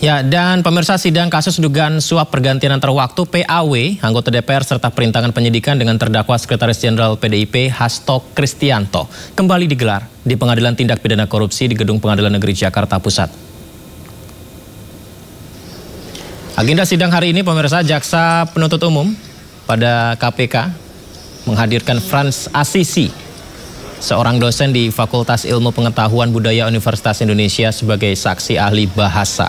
Ya, dan pemirsa, sidang kasus dugaan suap pergantian antar waktu PAW, anggota DPR serta perintangan penyidikan dengan terdakwa Sekretaris Jenderal PDIP Hasto Kristianto kembali digelar di Pengadilan Tindak Pidana Korupsi di Gedung Pengadilan Negeri Jakarta Pusat. Agenda sidang hari ini, pemirsa, Jaksa Penuntut Umum pada KPK menghadirkan Frans Assisi, seorang dosen di Fakultas Ilmu Pengetahuan Budaya Universitas Indonesia sebagai saksi ahli bahasa.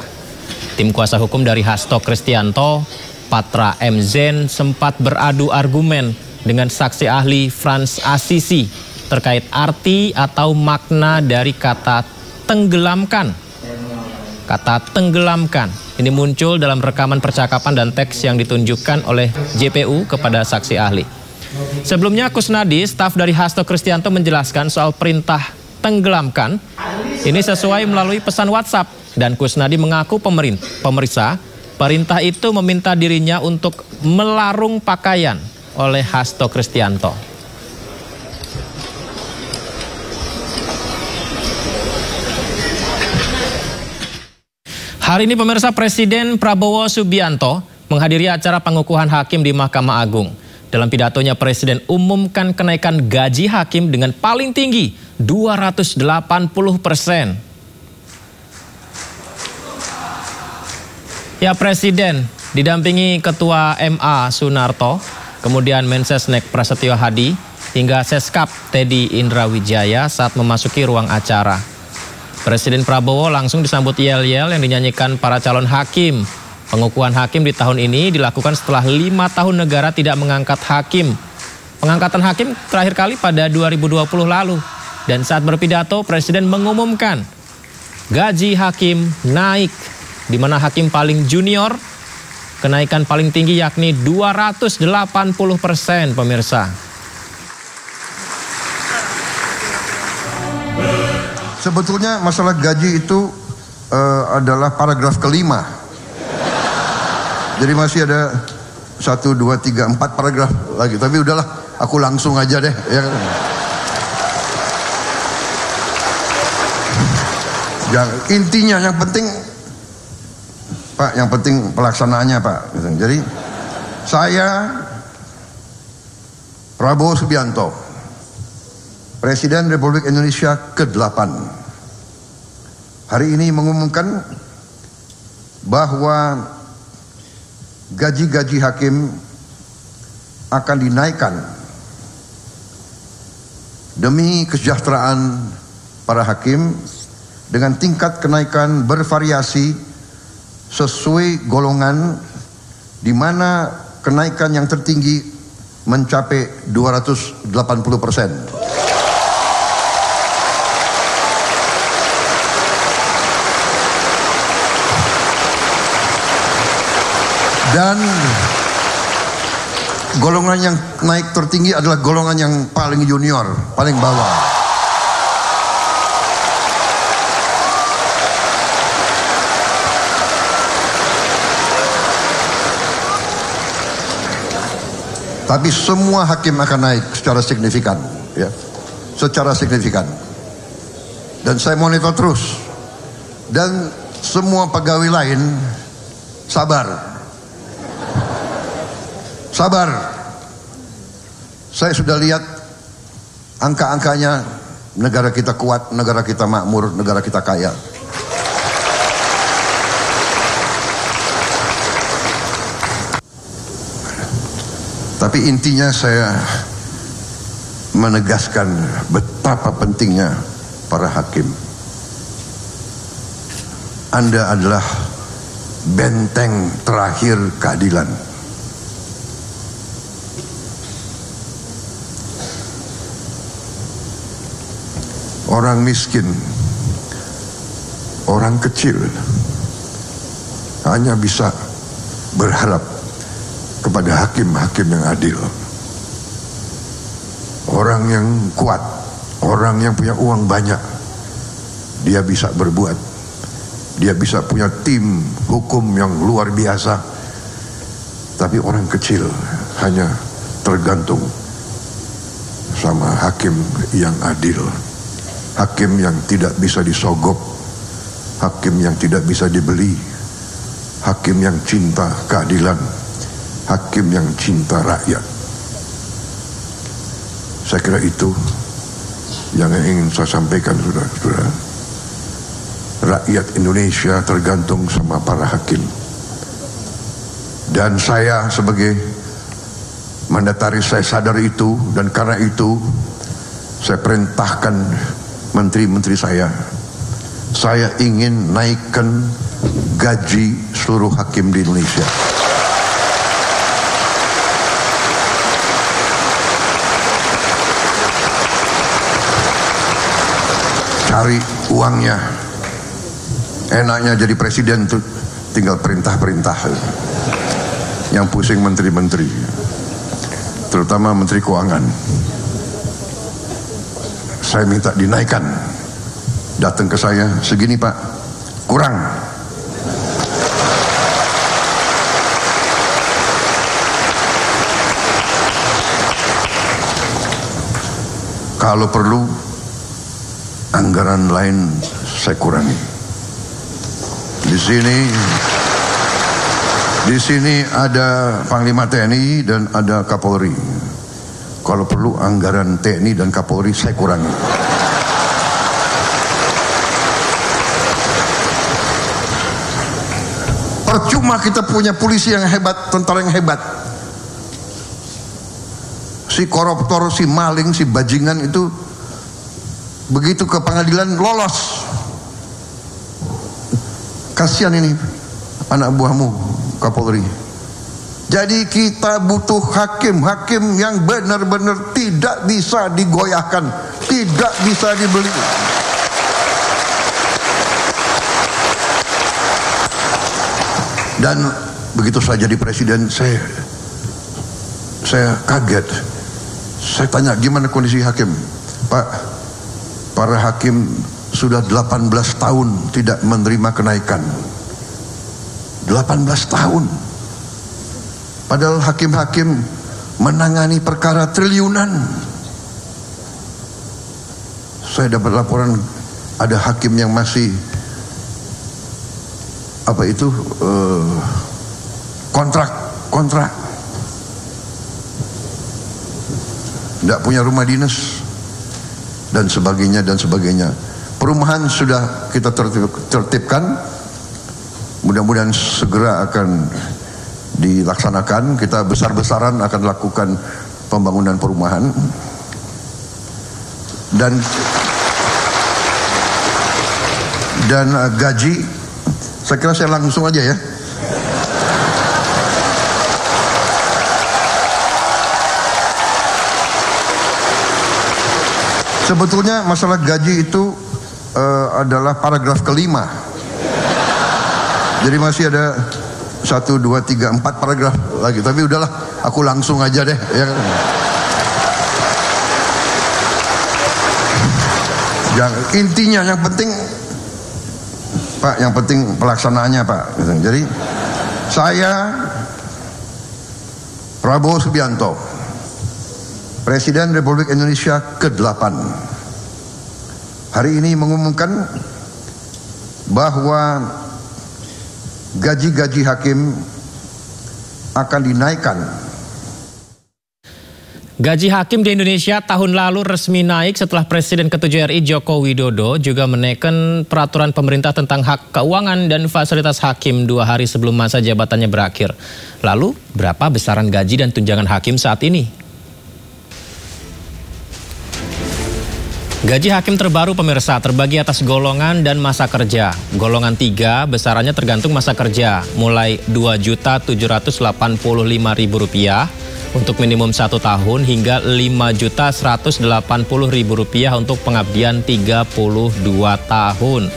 Tim kuasa hukum dari Hasto Kristianto, Patra M. Zen, sempat beradu argumen dengan saksi ahli Frans Assisi terkait arti atau makna dari kata tenggelamkan. Kata tenggelamkan ini muncul dalam rekaman percakapan dan teks yang ditunjukkan oleh JPU kepada saksi ahli. Sebelumnya Kusnadi, staf dari Hasto Kristianto, menjelaskan soal perintah tenggelamkan ini sesuai melalui pesan WhatsApp, dan Kusnadi mengaku pemeriksa perintah itu meminta dirinya untuk melarung pakaian oleh Hasto Kristianto. Hari ini, pemirsa, Presiden Prabowo Subianto menghadiri acara pengukuhan hakim di Mahkamah Agung. Dalam pidatonya, Presiden umumkan kenaikan gaji hakim dengan paling tinggi 280%. Ya, Presiden didampingi Ketua MA Sunarto, kemudian Mensesnek Prasetyo Hadi, hingga Seskap Teddy Indrawijaya saat memasuki ruang acara. Presiden Prabowo langsung disambut yel-yel yang dinyanyikan para calon hakim. Pengukuhan hakim di tahun ini dilakukan setelah 5 tahun negara tidak mengangkat hakim. Pengangkatan hakim terakhir kali pada 2020 lalu. Dan saat berpidato, Presiden mengumumkan gaji hakim naik, di mana hakim paling junior kenaikan paling tinggi yakni 280%, pemirsa. Sebetulnya masalah gaji itu adalah paragraf kelima. Jadi masih ada 1, 2, 3, 4 paragraf lagi. Tapi udahlah, aku langsung aja deh. Ya. Intinya yang penting, Pak, yang penting pelaksanaannya, Pak. Jadi saya Prabowo Subianto, Presiden Republik Indonesia ke-8, hari ini mengumumkan bahwa gaji-gaji hakim akan dinaikkan demi kesejahteraan para hakim dengan tingkat kenaikan bervariasi sesuai golongan, di mana kenaikan yang tertinggi mencapai 280%. Dan golongan yang naik tertinggi adalah golongan yang paling junior, paling bawah. Tapi semua hakim akan naik secara signifikan, ya, secara signifikan. Dan saya monitor terus. Dan semua pegawai lain sabar. Sabar. Saya sudah lihat angka-angkanya, negara kita kuat, negara kita makmur, negara kita kaya. Tapi intinya saya menegaskan betapa pentingnya para hakim. Anda adalah benteng terakhir keadilan. Orang miskin, orang kecil hanya bisa berharap kepada hakim-hakim yang adil. Orang yang kuat, orang yang punya uang banyak, dia bisa berbuat. Dia bisa punya tim hukum yang luar biasa. Tapi orang kecil hanya tergantung sama hakim yang adil. Hakim yang tidak bisa disogok, hakim yang tidak bisa dibeli, hakim yang cinta keadilan, hakim yang cinta rakyat. Saya kira itu yang ingin saya sampaikan, saudara-saudara. Rakyat Indonesia tergantung sama para hakim. Dan saya sebagai mandataris, saya sadar itu, dan karena itu saya perintahkan menteri-menteri saya ingin naikkan gaji seluruh hakim di Indonesia. Cari uangnya. Enaknya jadi presiden tuh tinggal perintah-perintah. Yang pusing menteri-menteri, terutama menteri keuangan. Saya minta dinaikkan. Datang ke saya, segini Pak, kurang. Kalau perlu anggaran lain saya kurangi. Di sini ada Panglima TNI dan ada Kapolri. Kalau perlu anggaran TNI dan Kapolri saya kurangi. Percuma kita punya polisi yang hebat, tentara yang hebat. Si koruptor, si maling, si bajingan itu begitu ke pengadilan lolos. Kasihan ini anak buahmu Kapolri. Jadi kita butuh hakim yang benar-benar tidak bisa digoyahkan, tidak bisa dibeli. Dan begitu saya jadi presiden, saya kaget. Saya tanya, gimana kondisi hakim? Pak, para hakim sudah 18 tahun tidak menerima kenaikan. 18 tahun. Padahal hakim-hakim menangani perkara triliunan. Saya dapat laporan ada hakim yang masih kontrak tidak punya rumah dinas dan sebagainya. Perumahan sudah kita tertibkan, mudah-mudahan segera akan dilaksanakan. Kita besar-besaran akan lakukan pembangunan perumahan. Dan gaji, saya kira saya langsung aja ya. Sebetulnya masalah gaji itu adalah paragraf kelima. Jadi masih ada 1, 2, 3, 4 paragraf lagi. Tapi udahlah, aku langsung aja deh. Ya. Intinya yang penting, Pak, yang penting pelaksanaannya, Pak. Jadi saya Prabowo Subianto, Presiden Republik Indonesia ke-8, hari ini mengumumkan bahwa gaji-gaji hakim akan dinaikkan. Gaji hakim di Indonesia tahun lalu resmi naik setelah Presiden ke-7 RI Joko Widodo juga menaikkan peraturan pemerintah tentang hak keuangan dan fasilitas hakim 2 hari sebelum masa jabatannya berakhir. Lalu, berapa besaran gaji dan tunjangan hakim saat ini? Gaji hakim terbaru pemirsa terbagi atas golongan dan masa kerja. Golongan 3 besarannya tergantung masa kerja, mulai Rp2.785.000 untuk minimum 1 tahun hingga Rp5.180.000 untuk pengabdian 32 tahun.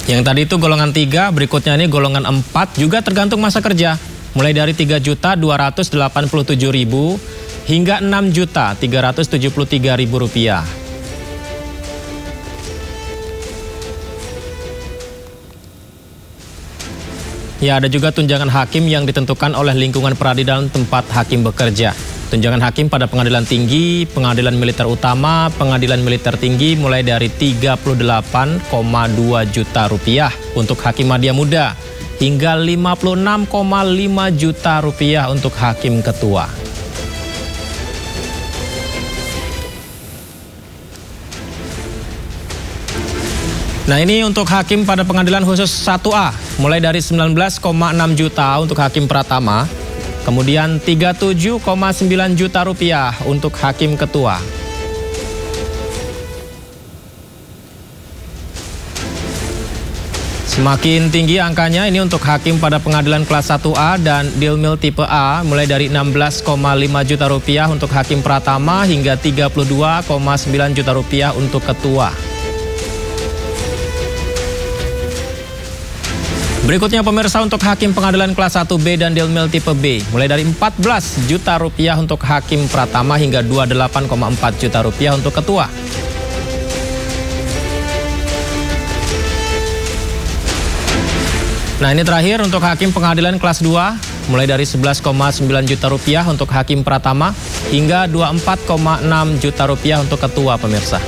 Yang tadi itu golongan 3, berikutnya ini golongan 4 juga tergantung masa kerja. Mulai dari Rp3.287.000 hingga Rp6.373.000. Ya, ada juga tunjangan hakim yang ditentukan oleh lingkungan peradilan tempat hakim bekerja. Tunjangan hakim pada pengadilan tinggi, pengadilan militer utama, pengadilan militer tinggi mulai dari 38,2 juta rupiah untuk hakim madya muda hingga 56,5 juta rupiah untuk hakim ketua. Nah, ini untuk hakim pada pengadilan khusus 1A mulai dari 19,6 juta untuk hakim pratama. Kemudian 37,9 juta rupiah untuk hakim ketua. Semakin tinggi angkanya ini untuk hakim pada pengadilan kelas 1A dan Dilmil tipe A mulai dari 16,5 juta rupiah untuk hakim pratama hingga 32,9 juta rupiah untuk ketua. Berikutnya pemirsa, untuk hakim pengadilan kelas 1B dan Dilmil tipe B mulai dari 14 juta rupiah untuk hakim pratama hingga 28,4 juta rupiah untuk ketua. Nah, ini terakhir untuk hakim pengadilan kelas 2 mulai dari 11,9 juta rupiah untuk hakim pratama hingga 24,6 juta rupiah untuk ketua, pemirsa.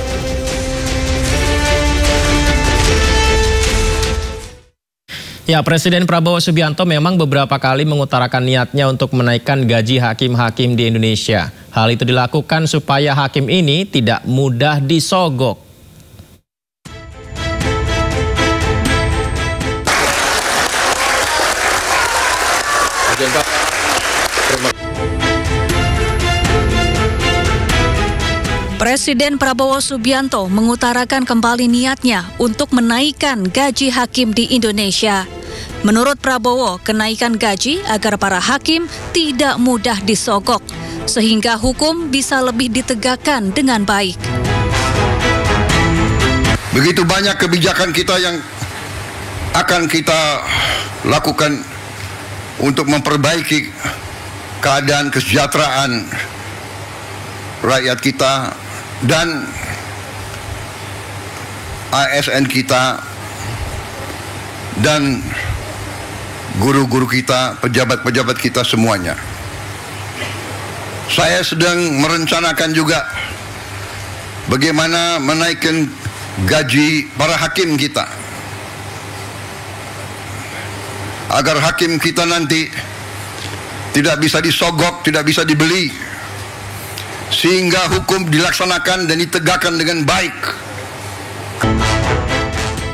Ya, Presiden Prabowo Subianto memang beberapa kali mengutarakan niatnya untuk menaikkan gaji hakim-hakim di Indonesia. Hal itu dilakukan supaya hakim ini tidak mudah disogok. Presiden Prabowo Subianto mengutarakan kembali niatnya untuk menaikkan gaji hakim di Indonesia. Menurut Prabowo, kenaikan gaji agar para hakim tidak mudah disogok, sehingga hukum bisa lebih ditegakkan dengan baik. Begitu banyak kebijakan kita yang akan kita lakukan untuk memperbaiki keadaan kesejahteraan rakyat kita dan ASN kita dan guru-guru kita, pejabat-pejabat kita semuanya. Saya sedang merencanakan juga bagaimana menaikkan gaji para hakim kita, agar hakim kita nanti tidak bisa disogok, tidak bisa dibeli, sehingga hukum dilaksanakan dan ditegakkan dengan baik.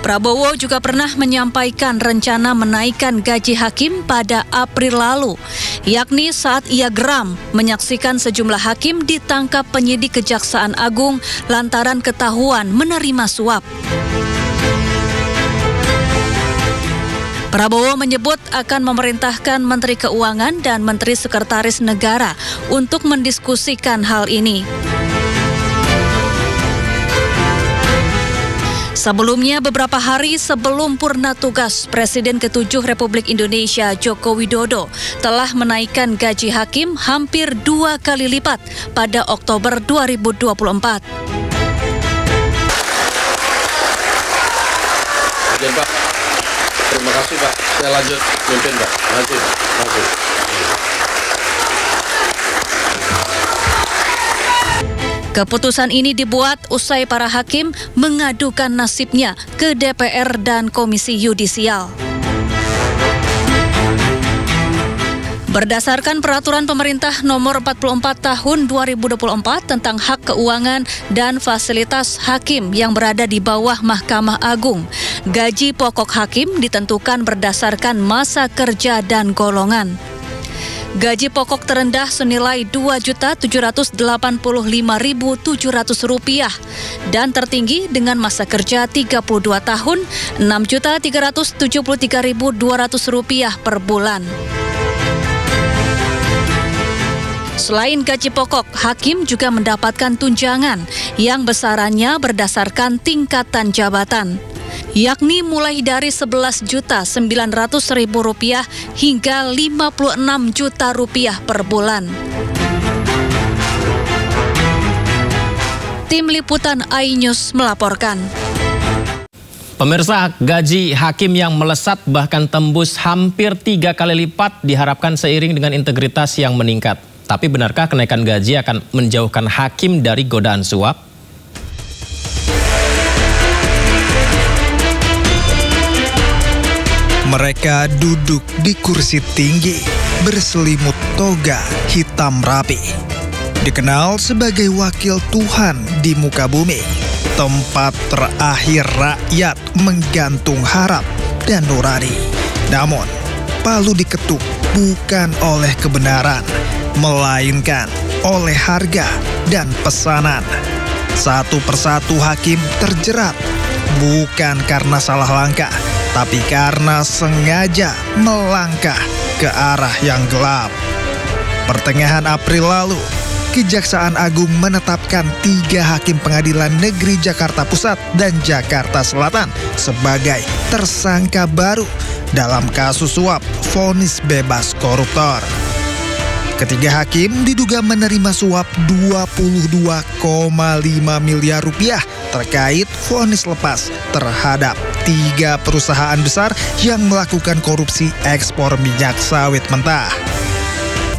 Prabowo juga pernah menyampaikan rencana menaikkan gaji hakim pada April lalu, yakni saat ia geram menyaksikan sejumlah hakim ditangkap penyidik Kejaksaan Agung lantaran ketahuan menerima suap. Prabowo menyebut akan memerintahkan Menteri Keuangan dan Menteri Sekretaris Negara untuk mendiskusikan hal ini. Sebelumnya, beberapa hari sebelum purna tugas, Presiden ke-7 Republik Indonesia Joko Widodo telah menaikkan gaji hakim hampir 2 kali lipat pada Oktober 2024. Pak, terima kasih Pak. Saya lanjut mimpin Pak. Lanjut. Keputusan ini dibuat usai para hakim mengadukan nasibnya ke DPR dan Komisi Yudisial. Berdasarkan peraturan pemerintah nomor 44 tahun 2024 tentang hak keuangan dan fasilitas hakim yang berada di bawah Mahkamah Agung, gaji pokok hakim ditentukan berdasarkan masa kerja dan golongan. Gaji pokok terendah senilai Rp2.785.700 dan tertinggi dengan masa kerja 32 tahun Rp6.373.200 per bulan. Selain gaji pokok, hakim juga mendapatkan tunjangan yang besarannya berdasarkan tingkatan jabatan, yakni mulai dari Rp11.900.000 hingga Rp56 juta per bulan. Tim Liputan iNews melaporkan. Pemirsa, gaji hakim yang melesat bahkan tembus hampir 3 kali lipat diharapkan seiring dengan integritas yang meningkat. Tapi benarkah kenaikan gaji akan menjauhkan hakim dari godaan suap? Mereka duduk di kursi tinggi, berselimut toga hitam rapi. Dikenal sebagai wakil Tuhan di muka bumi, tempat terakhir rakyat menggantung harap dan nurani. Namun, palu diketuk bukan oleh kebenaran, melainkan oleh harga dan pesanan. Satu persatu hakim terjerat, bukan karena salah langkah, tapi karena sengaja melangkah ke arah yang gelap. Pertengahan April lalu, Kejaksaan Agung menetapkan 3 hakim Pengadilan Negeri Jakarta Pusat dan Jakarta Selatan sebagai tersangka baru dalam kasus suap vonis bebas koruptor. Ketiga hakim diduga menerima suap 22,5 miliar rupiah terkait vonis lepas terhadap 3 perusahaan besar yang melakukan korupsi ekspor minyak sawit mentah.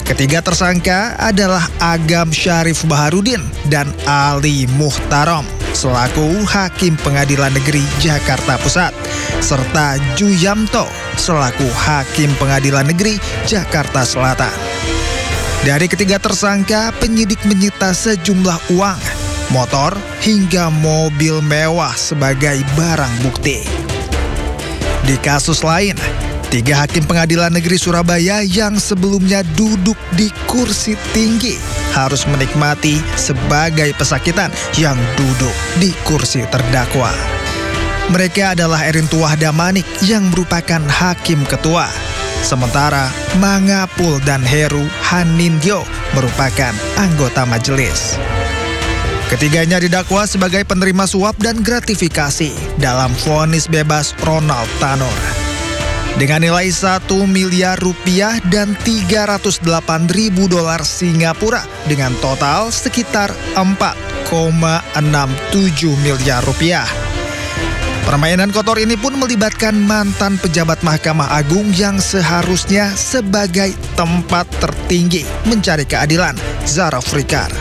Ketiga tersangka adalah Agam Syarif Baharudin dan Ali Muhtarom selaku Hakim Pengadilan Negeri Jakarta Pusat, serta Juyamto selaku Hakim Pengadilan Negeri Jakarta Selatan. Dari ketiga tersangka, penyidik menyita sejumlah uang, motor, hingga mobil mewah sebagai barang bukti. Di kasus lain, 3 hakim Pengadilan Negeri Surabaya yang sebelumnya duduk di kursi tinggi harus menikmati sebagai pesakitan yang duduk di kursi terdakwa. Mereka adalah Erintuah Damanik yang merupakan hakim ketua, sementara Mangapul dan Heru Hanindyo merupakan anggota majelis. Ketiganya didakwa sebagai penerima suap dan gratifikasi dalam vonis bebas Ronald Tanur dengan nilai 1 miliar rupiah dan 308.000 dolar Singapura dengan total sekitar 4,67 miliar rupiah. Permainan kotor ini pun melibatkan mantan pejabat Mahkamah Agung yang seharusnya sebagai tempat tertinggi mencari keadilan, Zaraf Rikar.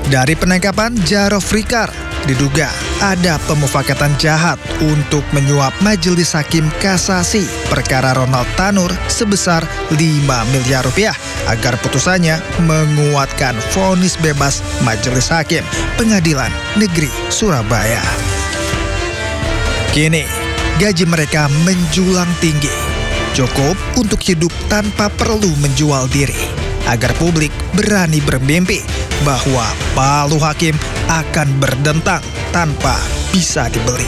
Dari penangkapan Zaraf Rikar, diduga ada pemufakatan jahat untuk menyuap Majelis Hakim Kasasi perkara Ronald Tanur sebesar 5 miliar rupiah agar putusannya menguatkan vonis bebas Majelis Hakim Pengadilan Negeri Surabaya. Kini, gaji mereka menjulang tinggi, cukup untuk hidup tanpa perlu menjual diri, agar publik berani bermimpi bahwa palu hakim akan berdentang tanpa bisa dibeli.